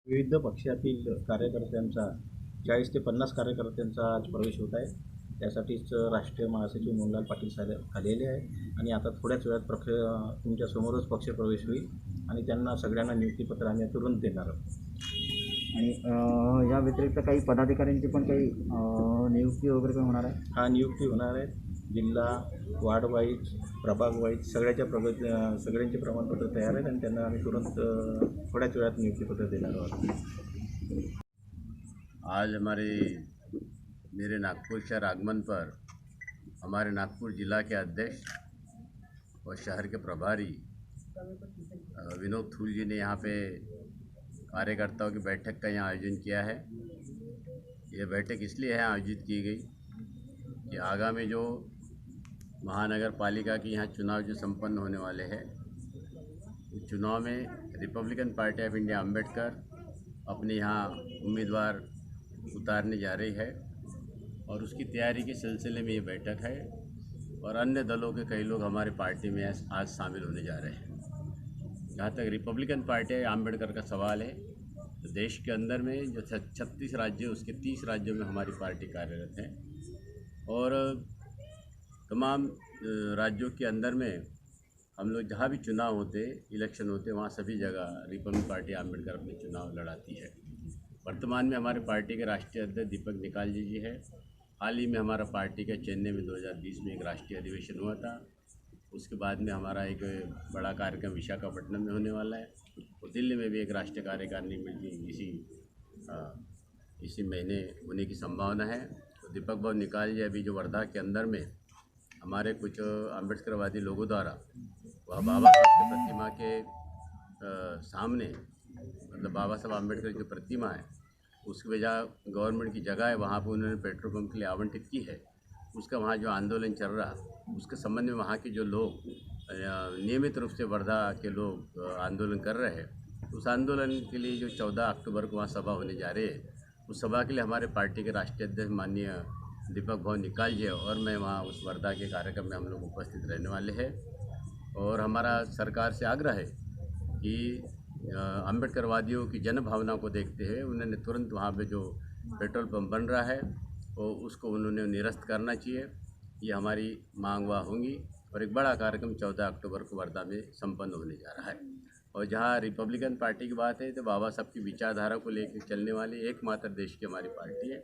विविध पक्षातील कार्यकर्त्यांचा 40 ते 50 कार्यकर्त्यांचा आज प्रवेश होत आहे. त्यासाठीच राष्ट्रीय महासचिव मोहनलाल पाटील साहेब आलेले आहे आणि आता थोड्याच वेळात तुमच्यासमोरच पक्षप्रवेश होईल आणि त्यांना सगळ्यांना नियुक्तीपत्र आम्ही तुरंत देणार आहोत. आणि या व्यतिरिक्त काही पदाधिकाऱ्यांची पण काही नियुक्ती वगैरे काही होणार आहे? हा नियुक्ती होणार आहे. जिल्हा, वार्ड वाईज, प्रभाग वाईज सगळ्यांचे प्रमाणपत्र तयार आहेत आणि त्यांना आम्ही तुरंत थोड्याच वेळात नियुक्तीपत्र देणार आहोत. आज मेरे नागपुर शहर आगमन पर हमारे नागपुर जिला के अध्यक्ष और शहर के प्रभारी विनोद थूल जी ने यहाँ पे कार्यकर्ताओं की बैठक का यहाँ आयोजन किया है। ये बैठक इसलिए यहाँ आयोजित की गई कि आगामी जो महानगर पालिका की यहाँ चुनाव जो संपन्न होने वाले हैं, उस चुनाव में Republican party of India Ambedkar अपने यहाँ उम्मीदवार उतारने जा रही है और उसकी तैयारी के सिलसिले में ये बैठक है और अन्य दलों के कई लोग हमारे पार्टी में आज शामिल होने जा रहे हैं। जहाँ तक रिपब्लिकन पार्टी अम्बेडकर का सवाल है, तो देश के अंदर में जो 36 राज्य, उसके 30 राज्यों में हमारी पार्टी कार्यरत है और तमाम राज्यों के अंदर में हम लोग जहाँ भी चुनाव होते, इलेक्शन होते, वहाँ सभी जगह रिपब्लिकन पार्टी अम्बेडकर अपने चुनाव लड़ाती है। वर्तमान में हमारे पार्टी के राष्ट्रीय अध्यक्ष दीपक निकालजी जी है। हाल ही में हमारा पार्टी का चेन्नई में 2020 में एक राष्ट्रीय अधिवेशन हुआ था। उसके बाद में हमारा एक बड़ा कार्यक्रम विशाखापट्टनम में होने वाला है और दिल्ली में भी एक राष्ट्रीय कार्यकारिणी मीटिंग इसी महीने होने की संभावना है। तो दीपक भाव निकाल जी अभी जो वर्धा के अंदर में हमारे कुछ अम्बेडकरवादी लोगों द्वारा वह बाबा साहब की प्रतिमा के सामने, मतलब बाबा साहब अम्बेडकर की जो प्रतिमा है उसकी वजह गवर्नमेंट की जगह है, वहाँ पर उन्होंने पेट्रोल पंप के लिए आवंटित की है। उसका वहाँ जो आंदोलन चल रहा, उसके संबंध में वहाँ के जो लोग नियमित रूप से वर्धा के लोग आंदोलन कर रहे हैं, उस आंदोलन के लिए जो 14 अक्टूबर को वहाँ सभा होने जा रही है, उस सभा के लिए हमारे पार्टी के राष्ट्रीय अध्यक्ष माननीय दीपक भाव निकाल जी और मैं वहाँ उस वर्धा के कार्यक्रम में हम लोग उपस्थित रहने वाले हैं। और हमारा सरकार से आग्रह है कि अम्बेडकरवादियों की जन भावना को देखते हुए उन्होंने तुरंत वहाँ पे जो पेट्रोल पंप बन रहा है और उसको उन्होंने निरस्त करना चाहिए। ये हमारी मांग वहाँ होंगी और एक बड़ा कार्यक्रम 14 अक्टूबर को वर्धा में संपन्न होने जा रहा है। और जहाँ रिपब्लिकन पार्टी की बात है, तो बाबा साहब की विचारधारा को लेकर चलने वाली एकमात्र देश की हमारी पार्टी है।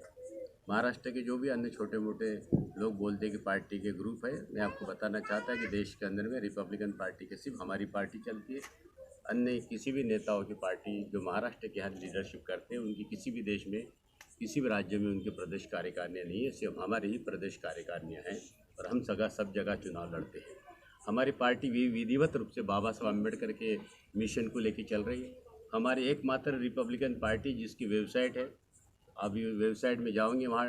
महाराष्ट्र के जो भी अन्य छोटे मोटे लोग बोलते हैं कि पार्टी के ग्रुप है, मैं आपको बताना चाहता कि देश के अंदर में रिपब्लिकन पार्टी के सिर्फ हमारी पार्टी चलती है। अन्य किसी भी नेताओं की पार्टी जो महाराष्ट्र के यहाँ लीडरशिप करते हैं, उनकी किसी भी देश में, किसी भी राज्य में उनके प्रदेश कार्यकारिणियाँ नहीं है, सिर्फ हमारी ही प्रदेश कार्यकारिणियाँ हैं और हम सब जगह चुनाव लड़ते हैं। हमारी पार्टी भी विधिवत रूप से बाबा साहब अम्बेडकर के मिशन को लेकर चल रही है। हमारी एकमात्र रिपब्लिकन पार्टी जिसकी वेबसाइट है, अभी वेबसाइट में जाओगे, वहाँ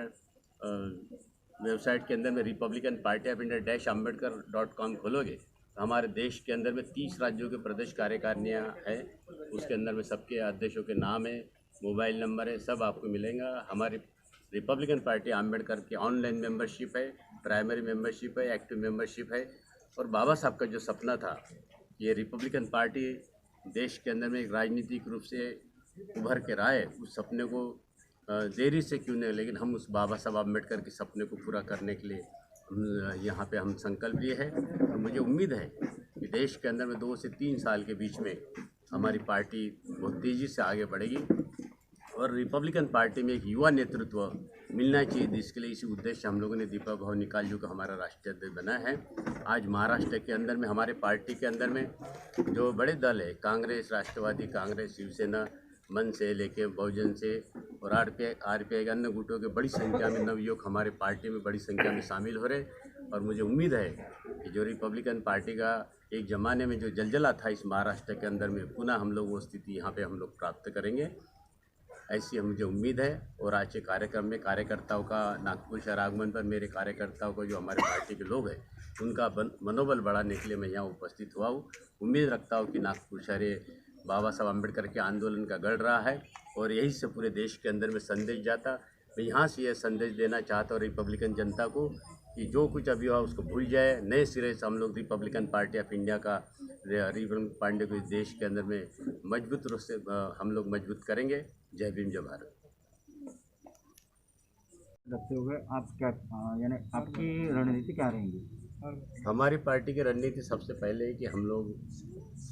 वेबसाइट के अंदर में रिपब्लिकन पार्टी ऑफ इंडिया -अम्बेडकर.com खोलोगे तो हमारे देश के अंदर में 30 राज्यों के प्रदेश कार्यकारिणियाँ हैं। उसके अंदर में सबके अध्यक्षों के नाम है, मोबाइल नंबर है, सब आपको मिलेगा। हमारी रिपब्लिकन पार्टी अम्बेडकर की ऑनलाइन मेंबरशिप है, प्राइमरी मेंबरशिप है, एक्टिव मेंबरशिप है। और बाबा साहब का जो सपना था, ये रिपब्लिकन पार्टी देश के अंदर में एक राजनीतिक रूप से उभर के रहा है, उस सपने को देरी से क्यों नहीं, लेकिन हम उस बाबा साहब अम्बेडकर के सपने को पूरा करने के लिए यहाँ पे हम संकल्प लिए हैं। और मुझे उम्मीद है कि देश के अंदर में 2 से 3 साल के बीच में हमारी पार्टी बहुत तेज़ी से आगे बढ़ेगी और रिपब्लिकन पार्टी में एक युवा नेतृत्व मिलना चाहिए, जिसके लिए इसी उद्देश्य हम लोगों ने दीपक भाव निकाल जी को हमारा राष्ट्रीय अध्यक्ष बनाया है। आज महाराष्ट्र के अंदर में हमारे पार्टी के अंदर में जो बड़े दल है, कांग्रेस, राष्ट्रवादी कांग्रेस, शिवसेना, मन से लेके बहुजन से और आरपीआई के अन्य गुटों के बड़ी संख्या में नवयुवक हमारे पार्टी में बड़ी संख्या में शामिल हो रहे। और मुझे उम्मीद है कि जो रिपब्लिकन पार्टी का एक ज़माने में जो जलजला था इस महाराष्ट्र के अंदर में, पुनः हम लोग वो स्थिति यहाँ पे हम लोग प्राप्त करेंगे, ऐसी मुझे उम्मीद है। और आज के कार्यक्रम में कार्यकर्ताओं का, नागपुर शहर आगमन पर मेरे कार्यकर्ताओं को, जो हमारे पार्टी के लोग हैं, उनका मनोबल बढ़ाने के लिए मैं यहाँ उपस्थित हुआ हूँ। उम्मीद रखता हूँ कि नागपुर शहर बाबा साहब अम्बेडकर के आंदोलन का गढ़ रहा है और यही से पूरे देश के अंदर में संदेश जाता। मैं यहाँ से यह संदेश देना चाहता हूँ रिपब्लिकन जनता को कि जो कुछ अभी हुआ उसको भूल जाए, नए सिरे से हम लोग रिपब्लिकन पार्टी ऑफ इंडिया का रिपब्लिकन पार्टी को इस देश के अंदर में मजबूत रूप से हम लोग मजबूत करेंगे। जय भीम, जय भारत। रखते हुए आप क्या यानी आपकी रणनीति क्या रहेंगी? हमारी पार्टी की रणनीति सबसे पहले है कि हम लोग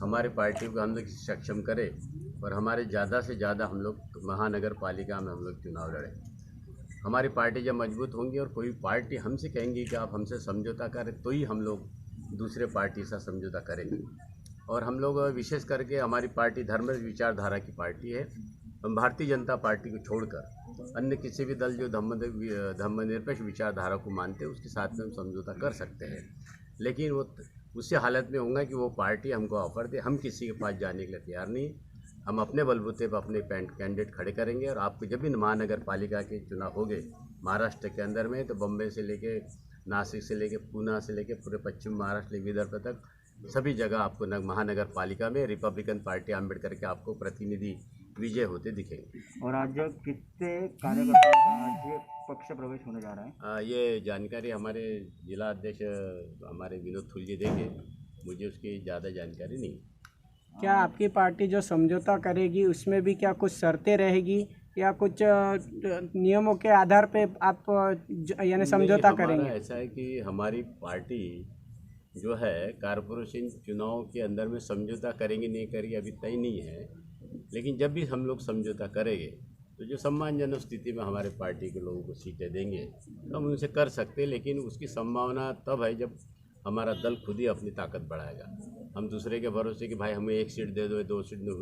हमारे पार्टी को हम लोग सक्षम करें और हमारे ज़्यादा से ज़्यादा हम लोग महानगर पालिका में हम लोग चुनाव लड़ें। हमारी पार्टी जब मजबूत होंगी और कोई पार्टी हमसे कहेंगी कि आप हमसे समझौता करें तो ही हम लोग दूसरे पार्टी से समझौता करेंगे। और हम लोग विशेष करके हमारी पार्टी धर्म विचारधारा की पार्टी है। हम भारतीय जनता पार्टी को छोड़कर अन्य किसी भी दल जो धर्मनिरपेक्ष विचारधारा को मानते हैं उसके साथ में हम समझौता कर सकते हैं, लेकिन वो उसी हालत में होगा कि वो पार्टी हमको ऑफर दे। हम किसी के पास जाने के लिए तैयार नहीं। हम अपने बलबूते पर अपने कैंडिडेट खड़े करेंगे और आपको जब भी महानगर पालिका के चुनाव होंगे महाराष्ट्र के अंदर में, तो बम्बई से लेके नासिक से लेके पूना से लेके पूरे पश्चिम महाराष्ट्र विदर्भ तक सभी जगह आपको महानगर पालिका में रिपब्लिकन पार्टी अम्बेडकर के आपको प्रतिनिधि विजय होते दिखेंगे। और आज कितने कार्यकर्ताओं का आज पक्ष प्रवेश होने जा रहा है? ये जानकारी हमारे जिला अध्यक्ष हमारे विनोद थुलजी देंगे, मुझे उसकी ज़्यादा जानकारी नहीं। क्या आपकी पार्टी जो समझौता करेगी उसमें भी क्या कुछ शर्तें रहेगी या कुछ नियमों के आधार पे आप यानी समझौता करेंगे? ऐसा है कि हमारी पार्टी जो है कॉर्पोरेशन चुनाव के अंदर में समझौता करेंगे नहीं करेंगे अभी तय नहीं है, लेकिन जब भी हम लोग समझौता करेंगे तो जो सम्मानजनक स्थिति में हमारे पार्टी के लोगों को सीटें देंगे तो हम उनसे कर सकते हैं, लेकिन उसकी संभावना तब है जब हमारा दल खुद ही अपनी ताकत बढ़ाएगा। हम दूसरे के भरोसे कि भाई हमें 1 सीट दे दो 2 सीट दो,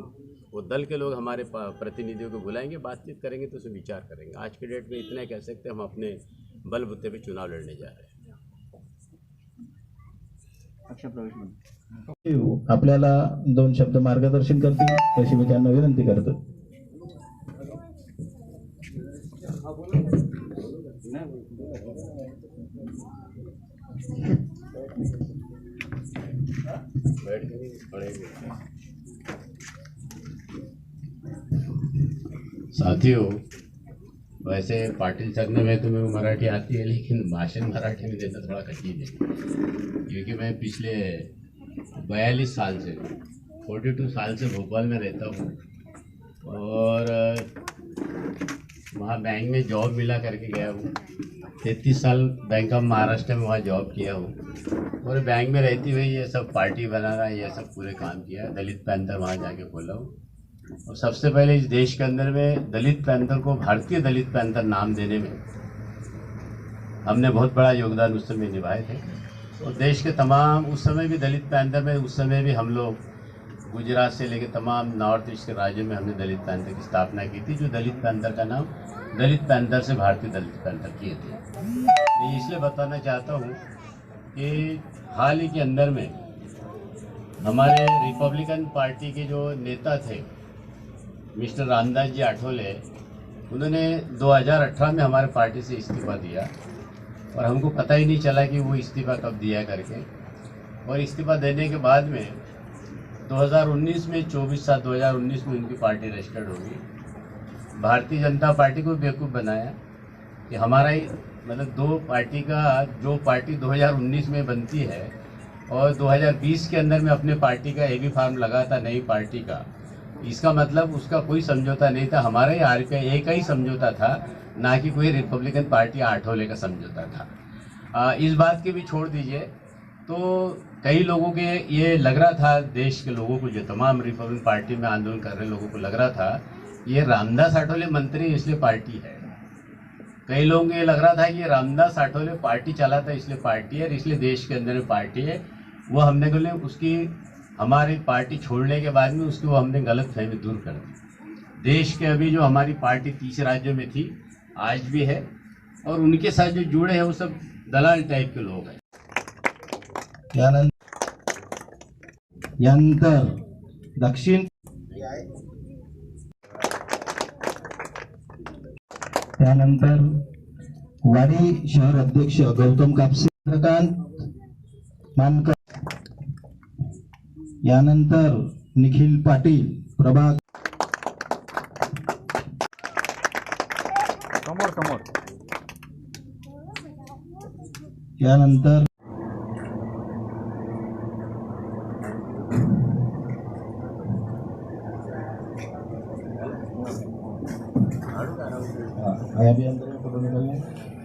वो दल के लोग हमारे प्रतिनिधियों को बुलाएंगे, बातचीत करेंगे तो उसमें विचार करेंगे। आज के डेट में इतना ही कह सकते हैं, हम अपने बलबूते पे चुनाव लड़ने जा रहे हैं। पक्ष प्रवेश मध्ये आपल्याला 2 शब्द मार्गदर्शन करतील अशी मी त्यांना विनंती करतो। साथियों, वैसे पाटिल करने में तो मेरे मराठी आती है, लेकिन भाषण मराठी में देना थोड़ा कठिन है, क्योंकि मैं पिछले 42 साल से 42 साल से भोपाल में रहता हूँ और वहाँ बैंक में जॉब मिला करके गया हूँ। 33 साल बैंक ऑफ महाराष्ट्र में वहाँ जॉब किया हूँ और बैंक में रहती हुई ये सब पार्टी बनाना ये सब पूरे काम किया। दलित पैंथर वहाँ जाके खोला हूँ और सबसे पहले इस देश के अंदर में दलित पैंथर को भारतीय दलित पैंथर नाम देने में हमने बहुत बड़ा योगदान उस समय निभाए थे। और देश के तमाम उस समय भी दलित पैंथर में उस समय भी हम लोग गुजरात से लेकर तमाम नॉर्थ ईस्ट के राज्यों में हमने दलित पैंथर की स्थापना की थी, जो दलित पैंथर का नाम दलित पैंथर से भारतीय दलित पैंथर किए थे। मैं इसलिए बताना चाहता हूँ कि हाल ही के अंदर में हमारे रिपब्लिकन पार्टी के जो नेता थे मिस्टर रामदास जी आठवले, उन्होंने 2018 में हमारे पार्टी से इस्तीफा दिया और हमको पता ही नहीं चला कि वो इस्तीफा कब दिया करके। और इस्तीफा देने के बाद में 2019 में 24/7/2019 में उनकी पार्टी रजिस्टर्ड होगी। भारतीय जनता पार्टी को बेवकूफ़ बनाया कि हमारा ही मतलब 2 पार्टी का जो पार्टी 2019 में बनती है और 2020 के अंदर में अपने पार्टी का एबी फार्म लगा था नई पार्टी का, इसका मतलब उसका कोई समझौता नहीं था। हमारा ही आरपीआई एक ही समझौता था, ना कि कोई रिपब्लिकन पार्टी आठवले का समझौता था। इस बात के भी छोड़ दीजिए, तो कई लोगों के ये लग रहा था, देश के लोगों को, जो तमाम रिपब्लिकन पार्टी में आंदोलन कर रहे लोगों को लग रहा था ये रामदास आठवले मंत्री इसलिए पार्टी है। कई लोगों को ये लग रहा था कि ये रामदास आठवले पार्टी चलाता है इसलिए पार्टी है, इसलिए देश के अंदर में पार्टी है। वो हमने बोले उसकी हमारी पार्टी छोड़ने के बाद में उसकी वो हमने गलत फहमी दूर कर दी। देश के अभी जो हमारी पार्टी 30 राज्यों में थी, आज भी है, और उनके साथ जो जुड़े हैं वो सब दलाल टाइप के लोग हैं। यानंतर दक्षिण त्यानंतर वाडी शहर अध्यक्ष गौतम कापसे, चंद्रकांत मानकर, यानंतर निखिल पाटील प्रभाग, समोर समोर त्यानंतर अभियंत्रण फोटो निकालने